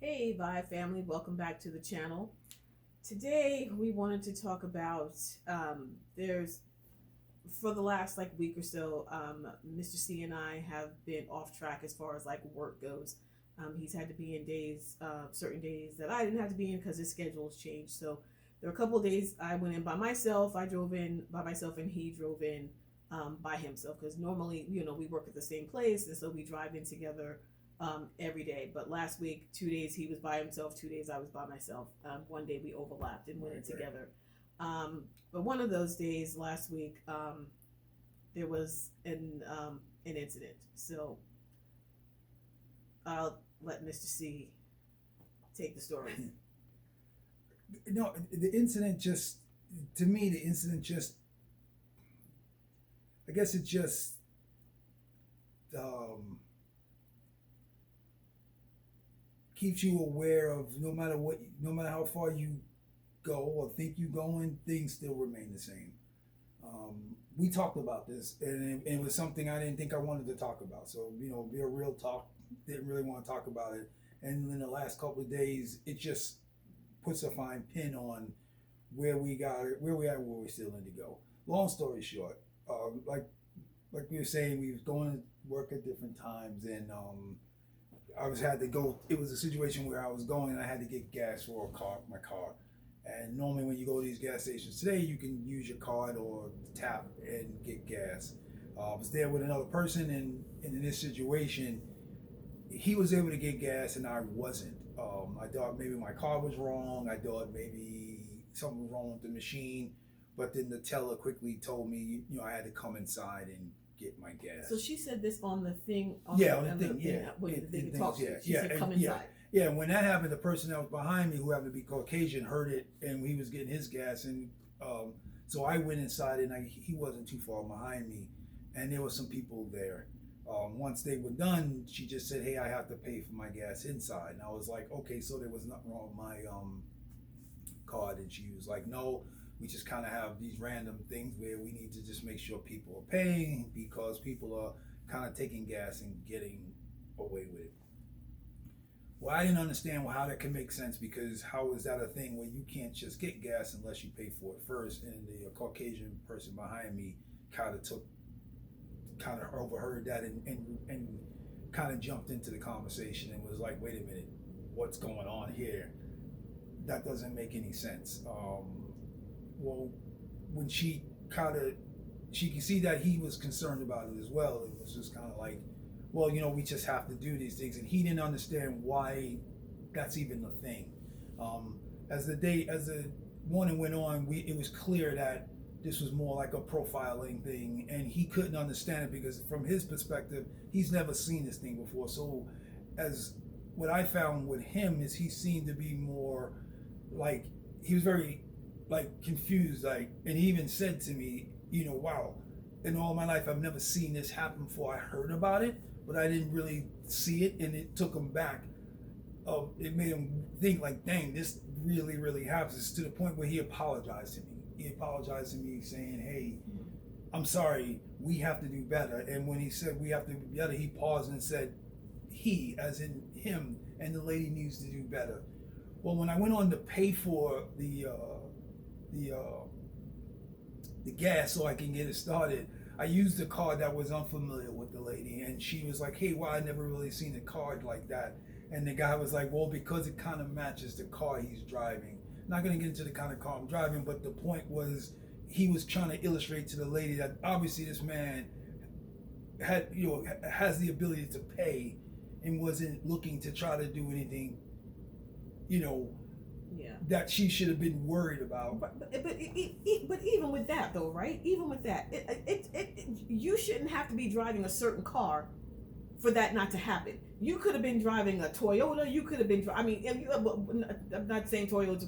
Hey, Vi family, welcome back to the channel. Today we wanted to talk about there's for the last like week or so, Mr. C and I have been off track as far as like work goes. He's had to be in days, certain days that I didn't have to be in because his schedule's changed. So there were a couple of days I went in by myself. I drove in by myself, and he drove in by himself because normally, we work at the same place, and so we drive in together every day. But last week, 2 days he was by himself, 2 days I was by myself. One day we overlapped and went in together. But one of those days last week, there was an incident. So I'll let Mr. C take the story. No, the incident just, to me, the incident just, I guess it just, um, keeps you aware of no matter how far you go or think you're going, things still remain the same. We talked about this, and it was something I didn't think I wanted to talk about. So, be a real talk. Didn't really want to talk about it. And in the last couple of days, it just puts a fine pin on where we got it, where we at, where we still need to go. Long story short, like we were saying, we was going to work at different times, and I was had to go. It was a situation where I was going, and I had to get gas for my car. And normally, when you go to these gas stations today, you can use your card or tap and get gas. I was there with another person, and in this situation, he was able to get gas, and I wasn't. I thought maybe my car was wrong. I thought maybe something was wrong with the machine, but then the teller quickly told me, I had to come inside and get my gas. So she said this on the thing. On the thing, yeah. When It- they it talk to things, you. yeah, She yeah, said, and- "Come yeah. inside." Yeah, when that happened, the person that was behind me, who happened to be Caucasian, heard it, and he was getting his gas, and so I went inside, and he wasn't too far behind me, and there were some people there. Once they were done, she just said, "Hey, I have to pay for my gas inside," and I was like, "Okay, so there was nothing wrong with my card," and she was like, "No, we just kind of have these random things where we need to just make sure people are paying because people are kind of taking gas and getting away with it." Well, I didn't understand how that can make sense, because how is that a thing where you can't just get gas unless you pay for it first? And the Caucasian person behind me kind of overheard that, and kind of jumped into the conversation and was like, "Wait a minute, what's going on here? That doesn't make any sense." Well, when she can see that he was concerned about it as well. It was just kind of like, well, we just have to do these things, and he didn't understand why that's even a thing. As the morning went on, it was clear that this was more like a profiling thing, and he couldn't understand it because from his perspective, he's never seen this thing before. So, as what I found with him is he seemed to be more like, he was very like confused, like, and he even said to me, "Wow, in all my life I've never seen this happen before. I heard about it, but I didn't really see it," and it took him back. It made him think like, "Dang, this really, really happens," to the point where he apologized to me. He apologized to me saying, "Hey, I'm sorry, we have to do better." And when he said we have to do better, he paused and said, "He," as in him, and the lady needs to do better. Well, when I went on to pay for the the gas so I can get it started, I used a card that was unfamiliar with the lady, and she was like, "Hey, well, I never really seen a card like that." And the guy was like, "Well, because it kind of matches the car he's driving." Not going to get into the kind of car I'm driving, but the point was, he was trying to illustrate to the lady that obviously this man has the ability to pay, and wasn't looking to try to do anything, you know, Yeah. that she should have been worried about. But even with that though, right? Even with that, you shouldn't have to be driving a certain car for that not to happen. You could have been driving a Toyota. You could have been. I mean, I'm not saying Toyota.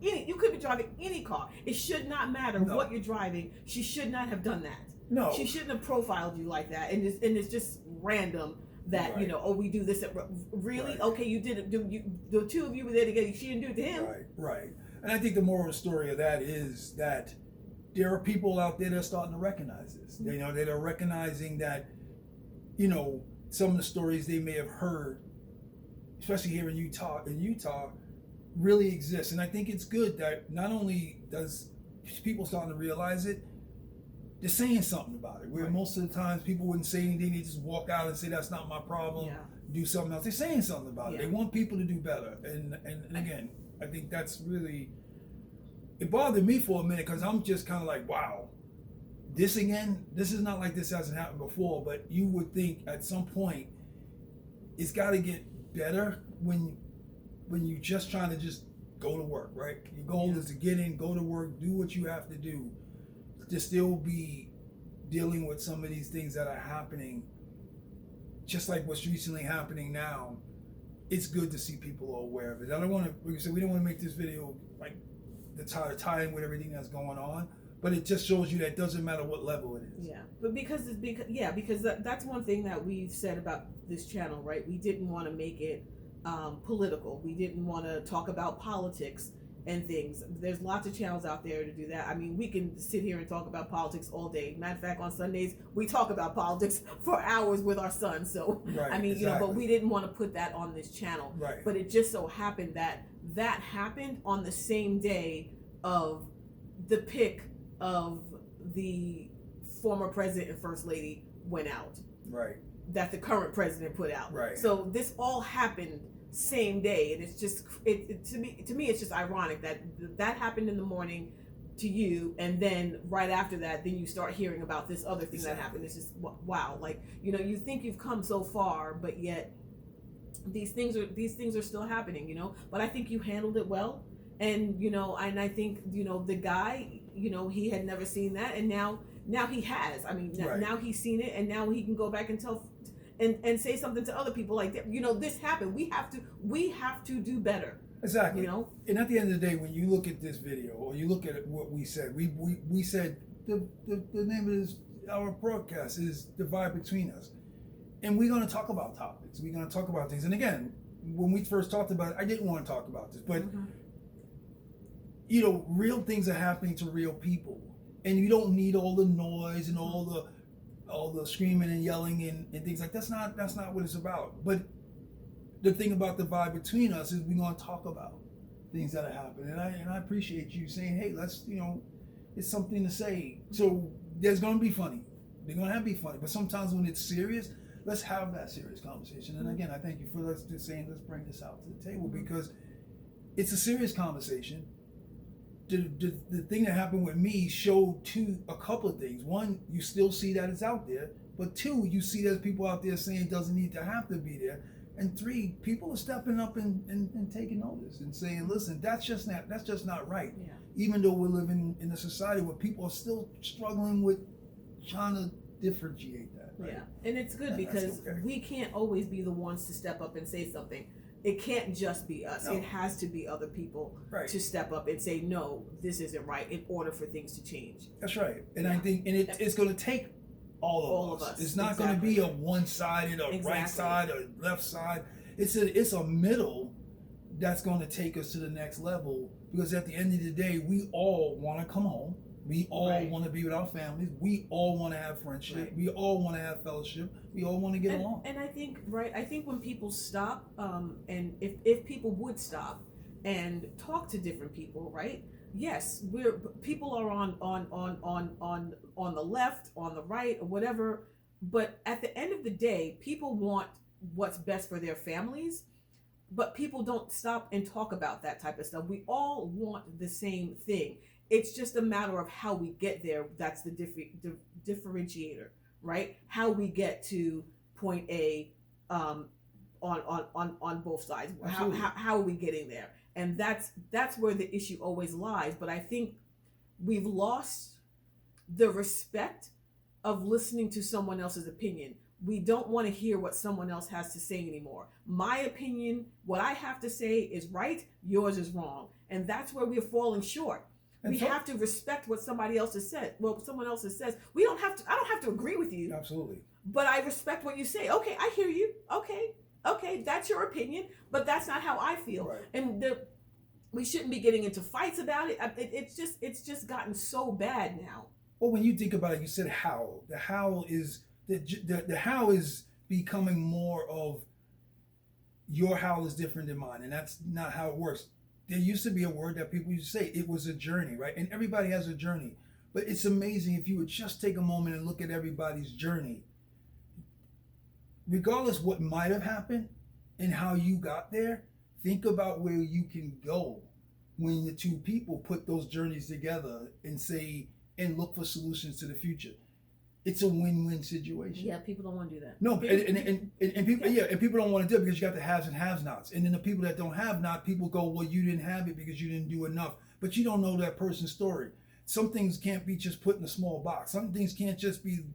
You could be driving any car. It should not matter what you're driving. She should not have done that. No, she shouldn't have profiled you like that. And it's just random that Right. Oh, we do this. Really? Right. Okay, you did it. The two of you were there together. She didn't do it to him. Right. And I think the moral of the story of that is that there are people out there that are starting to recognize this. That are recognizing that, some of the stories they may have heard especially here in Utah, really exists. And I think it's good that not only does people starting to realize it, they're saying something about it. Where Right. most of the times people wouldn't say anything, they just walk out and say that's not my problem. Yeah. Do something else. They're saying something about it. Yeah. They want people to do better. And again, I think that's really, it bothered me for a minute because I'm just kind of like, wow, this again. This is not like this hasn't happened before. But you would think at some point it's got to get better when you're just trying to just go to work, right? Your goal is to get in, go to work, do what you have to do, to still be dealing with some of these things that are happening, just like what's recently happening now. It's good to see people are aware of it. I don't want to, like I said, we don't want to make this video like the tie in with everything that's going on, but it just shows you that it doesn't matter what level it is. Yeah, but because that's one thing that we've said about this channel, right? We didn't want to make it political. We didn't want to talk about politics and things. There's lots of channels out there to do that. I mean, we can sit here and talk about politics all day. Matter of fact, on Sundays we talk about politics for hours with our son. So Right, I mean, exactly. but we didn't want to put that on this channel. Right. But it just so happened that happened on the same day of the pick of the former president and first lady went out. Right. That the current president put out. Right. So this all happened same day, and it's just to me it's just ironic that happened in the morning to you, and then right after that, then you start hearing about this other thing that happened. It's just wow, like you think you've come so far, but yet these things are still happening, But I think you handled it well, and and I think the guy, he had never seen that, and now he has. I mean, Right. now he's seen it, and now he can go back and tell. And say something to other people like, this happened. We have to do better. Exactly. And at the end of the day, when you look at this video or you look at what we said, we said the name of our broadcast is Divide Between Us, and we're going to talk about topics. We're going to talk about things. And again, when we first talked about it, I didn't want to talk about this, but real things are happening to real people, and you don't need all the noise and all the screaming and yelling and things like that's not what it's about. But the thing about the Divide Between Us is we're going to talk about things that are happening, and I appreciate you saying, hey, let's it's something to say. So there's going to be funny, they're going to be funny, but sometimes when it's serious, let's have that serious conversation. And again, I thank you for saying let's bring this out to the table, because it's a serious conversation. The thing that happened with me showed a couple of things. One, you still see that it's out there, but two, you see there's people out there saying it doesn't need to have to be there, and three, people are stepping up and taking notice and saying, listen, that's just not right. Yeah. Even though we're living in a society where people are still struggling with trying to differentiate that. Right? Yeah, and it's good because okay. we can't always be the ones to step up and say something. It can't just be us. No. It has to be other people Right. to step up and say, no, this isn't right, in order for things to change. That's right. And Yeah. I think, it's going to take all of us. It's not going to be a one-sided or right side or left side. It's a middle that's going to take us to the next level, because at the end of the day, we all want to come home. We all Right. want to be with our families. We all want to have friendship. Right. We all want to have fellowship. We all want to get along. And I think, I think when people stop, and if people would stop and talk to different people, right? Yes, people are on the left, on the right, or whatever. But at the end of the day, people want what's best for their families. But people don't stop and talk about that type of stuff. We all want the same thing. It's just a matter of how we get there. That's the differentiator, right? How we get to point A, on both sides. How are we getting there? And that's where the issue always lies. But I think we've lost the respect of listening to someone else's opinion. We don't want to hear what someone else has to say anymore. My opinion, what I have to say is right, yours is wrong. And that's where we're falling short. We have to respect what somebody else has said. Well, someone else has said. I don't have to agree with you. Absolutely. But I respect what you say. Okay, I hear you. Okay, that's your opinion, but that's not how I feel. Right. And we shouldn't be getting into fights about it. It's just gotten so bad now. Well, when you think about it, you said how. The how is becoming more of your how is different than mine, and that's not how it works. There used to be a word that people used to say, it was a journey, right? And everybody has a journey. But it's amazing if you would just take a moment and look at everybody's journey. Regardless what might have happened and how you got there, think about where you can go when the two people put those journeys together and say, and look for solutions to the future. It's a win-win situation. Yeah, people don't want to do that. No, and people, yeah, and people don't want to do it because you got the haves and have-nots, and then the people that don't have not, people go, well, you didn't have it because you didn't do enough, but you don't know that person's story. Some things can't be just put in a small box. Some things can't just be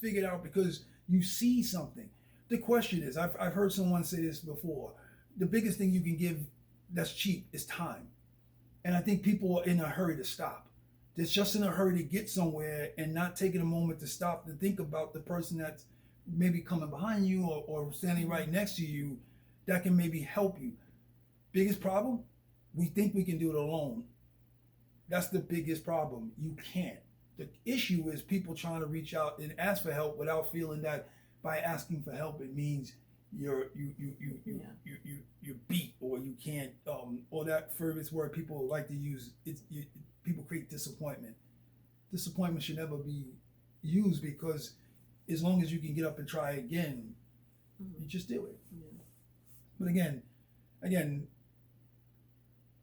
figured out because you see something. The question is, I've heard someone say this before. The biggest thing you can give that's cheap is time, and I think people are in a hurry to stop. That's just in a hurry to get somewhere and not taking a moment to stop to think about the person that's maybe coming behind you or standing right next to you that can maybe help you. Biggest problem? We think we can do it alone. That's the biggest problem. You can't. The issue is people trying to reach out and ask for help without feeling that by asking for help it means you're beat or you can't or that famous word people like to use. People create disappointment. Disappointment should never be used because as long as you can get up and try again, you just do it. Yeah. But again,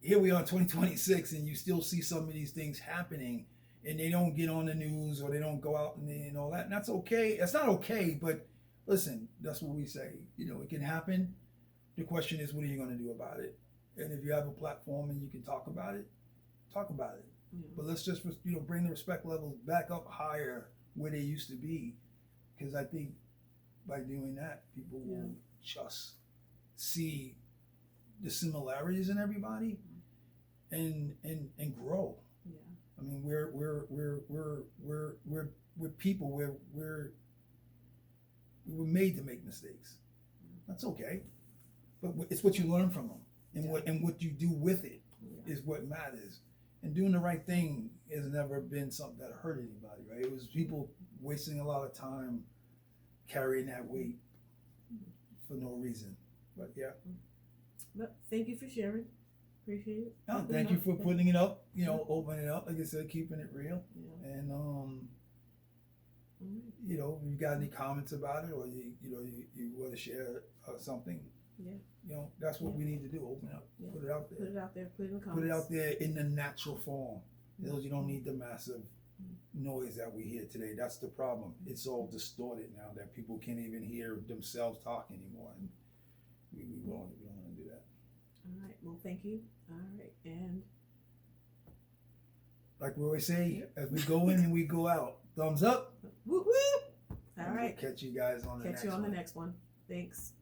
here we are in 2026 and you still see some of these things happening and they don't get on the news or they don't go out and all that. And that's okay. That's not okay, but listen, that's what we say. It can happen. The question is, what are you going to do about it? And if you have a platform and you can talk about it, talk about it. Yeah. But let's just bring the respect levels back up higher where they used to be, because I think by doing that, people will just see the similarities in everybody and grow. Yeah. I mean, we're people. We're made to make mistakes. That's okay, but it's what you learn from them and what you do with it is what matters. And doing the right thing has never been something that hurt anybody, right? It was people wasting a lot of time carrying that weight for no reason. But yeah. But thank you for sharing. Appreciate it. No, thank you for putting it up, opening it up, like I said, keeping it real. Yeah. And if you got any comments about it or you want to share something, that's what we need to do. Open it up, put it out there. Put it out there, put it in the comments. Put it out there in the natural form. You don't need the massive noise that we hear today. That's the problem. It's all distorted now that people can't even hear themselves talk anymore. And we don't want to do that. All right. Well, thank you. All right. And like we always say, as we go in and we go out, thumbs up. Whoop, whoop. All right. Catch you guys on the next one. Catch you on the next one. Thanks.